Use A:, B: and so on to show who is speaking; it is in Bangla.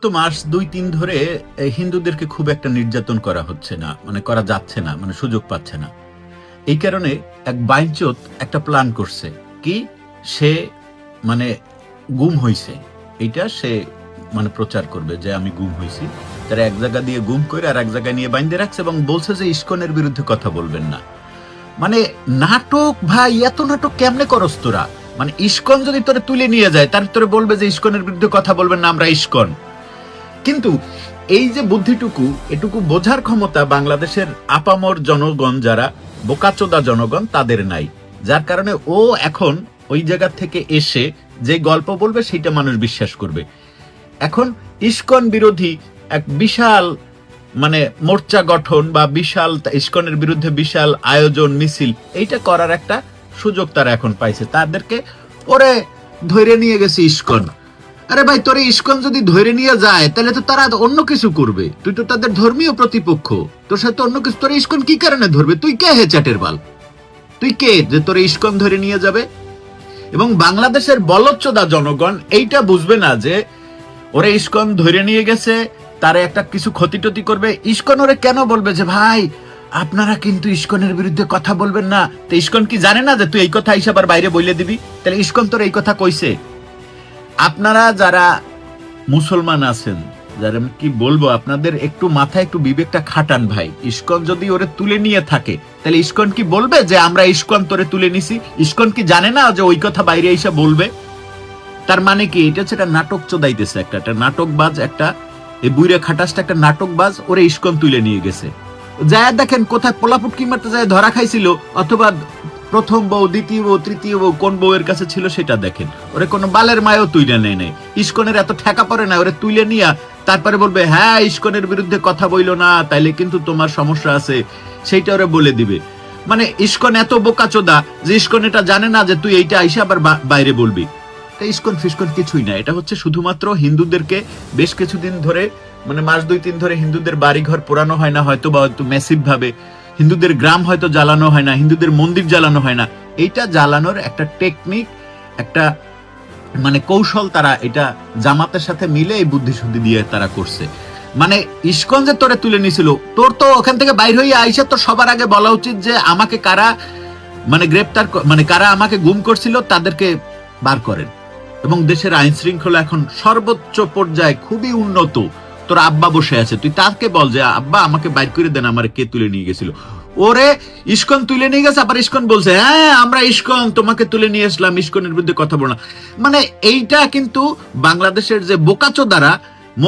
A: তো মাস ২-৩ ধরে হিন্দুদেরকে খুব একটা নির্যাতন করা হচ্ছে না, মানে করা যাচ্ছে না, মানে সুযোগ পাচ্ছে না। এই কারণে এক বাইঞ্চোদ একটা প্ল্যান করছে কি, সে মানে গুম হইছে, এইটা সে মানে প্রচার করবে যে আমি গুম হইছি। তারা এক জায়গা দিয়ে গুম করে আর এক জায়গায় নিয়ে বাইন্ধে রাখছে এবং বলছে যে ইস্কনের বিরুদ্ধে কথা বলবেন না। মানে নাটক ভাই, এত নাটক কেমনে করস তোরা? মানে ইস্কন যদি তোরে তুলে নিয়ে যায় তার তোরে বলবে যে ইস্কনের বিরুদ্ধে কথা বলবেন না, আমরা ইস্কন। কিন্তু এই যে বুদ্ধিটুকু, এটুকু বোঝার ক্ষমতা বাংলাদেশের আপামর জনগণ, যারা বোকাচোদা জনগণ, তাদের নাই। যার কারণে ও এখন ওই জায়গা থেকে এসে যে গল্প বলবে সেটা মানুষ বিশ্বাস করবে। এখন ইস্কন বিরোধী এক বিশাল মানে মোর্চা গঠন বা বিশাল ইস্কনের বিরুদ্ধে বিশাল আয়োজন, মিছিল, এইটা করার একটা সুযোগ তারা এখন পাইছে। তাদেরকে ওরে ধরে নিয়ে গেছে ইস্কন। আরে ভাই, তোরে ইস্কন যদি ধরে নিয়ে যায় তাহলে তো তারা অন্য কিছু করবে। তুই তো তাদের ধর্মীয় প্রতিপক্ষ, তোর সাথে অন্য কিছু। তোরে ইস্কন কি কারণে ধরবে? তুই কে হে চ্যাটের বাল? তুই কে যে তোরে ইস্কন ধরে নিয়ে যাবে? এবং বাংলাদেশের বলচ্চোদা জনগণ এইটা বুঝবে না যে ওরে ইস্কন ধরে নিয়ে গেছে, তারে একটা কিছু ক্ষতি টতি করবে। ইস্কন ওরে কেন বলবে যে ভাই আপনারা কিন্তু ইস্কনের বিরুদ্ধে কথা বলবেন না? তো ইস্কন কি জানে না যে তুই এই কথা হিসাব আর বাইরে বইলে দিবি? তাহলে ইস্কন তোর এই কথা কইছে। আপনারা যারা মুসলমান আছেন, যারা কি বলবো, আপনাদের একটু মাথায় একটু বিবেকটা খাটান ভাই। ইস্কন যদি ওরে তুলে নিয়ে থাকে তাহলে ইস্কন কি বলবে যে আমরা ইস্কন তোরে তুলে নিছি? ইস্কন কি জানে না যে ওই কথা বাইরে এসে বলবে? তার মানে কি, এটা হচ্ছে একটা নাটক চোদাইতেছে, একটা নাটকবাজ, একটা এই বুইরা খাটাসটা একটা নাটকবাজ। ওরে ইস্কন তুলে নিয়ে গেছে। যায় দেখেন কোথায় পোলাপুটকি মারতে যায় ধরা খাইছিল, অথবা প্রথম বউ, দ্বিতীয় বউ, তৃতীয় বউ কোন বউয়ের কাছে ছিল সেটা দেখেন। ওরে কোনো বালের মায়ও তুইলে নেই নাই। ইস্কনের এত ঠেকা পড়ে না, ওরে তুইলে নিয়া তারপরে বলবে হ্যাঁ ইস্কনের বিরুদ্ধে কথা বইলো না, তাইলে কিন্তু তোমার সমস্যা আছে, সেইটা ওরে বলে দিবে। মানে ইস্কন এত বোকাচোদা যে ইস্কন এটা জানে না যে তুই এইটা আইসা আবার বাইরে বলবি। ইস্কন ফিস্কন কিছুই না, এটা হচ্ছে শুধুমাত্র হিন্দুদেরকে বেশ কিছুদিন ধরে, মানে মাস ২-৩ ধরে হিন্দুদের বাড়িঘর পোড়ানো হয় না, হয়তো বা হয়তো ম্যাসিভ ভাবে হিন্দুদের গ্রাম হয়তো জ্বালানো হয় না, হিন্দুদের মন্দির জ্বালানো হয় না। এইটা জ্বালানোর একটা টেকনিক, একটা মানে কৌশল তারা এটা জামাতের সাথে মিলে এই বুদ্ধিশুদ্ধি দিয়ে তারা করছে। মানে ইস্কন যে তোরে তুলে নিছিল, তোর তো ওখান থেকে বাইর হইয়া আইসা তোর সবার আগে বলা উচিত যে আমাকে কারা মানে গ্রেপ্তার, মানে কারা আমাকে গুম করছিল তাদেরকে বার করেন। এবং দেশের আইন শৃঙ্খলা এখন সর্বোচ্চ পর্যায়ে খুবই উন্নত। তোর আব্বা বসে আছে, তুই তাকে বল যে আব্বা আমাকে বাইর করে দেন, আমার কে তুলে নিয়ে গেছিল। ওরে ইস্কন তুলে নিয়ে গেছে, আবার ইস্কন বলছে হ্যাঁ আমরা ইস্কন তোমাকে তুলে নিয়ে আসলাম, ইস্কনের বিরুদ্ধে কথা বললাম। মানে এইটা কিন্তু বাংলাদেশের যে বোকাচোদারা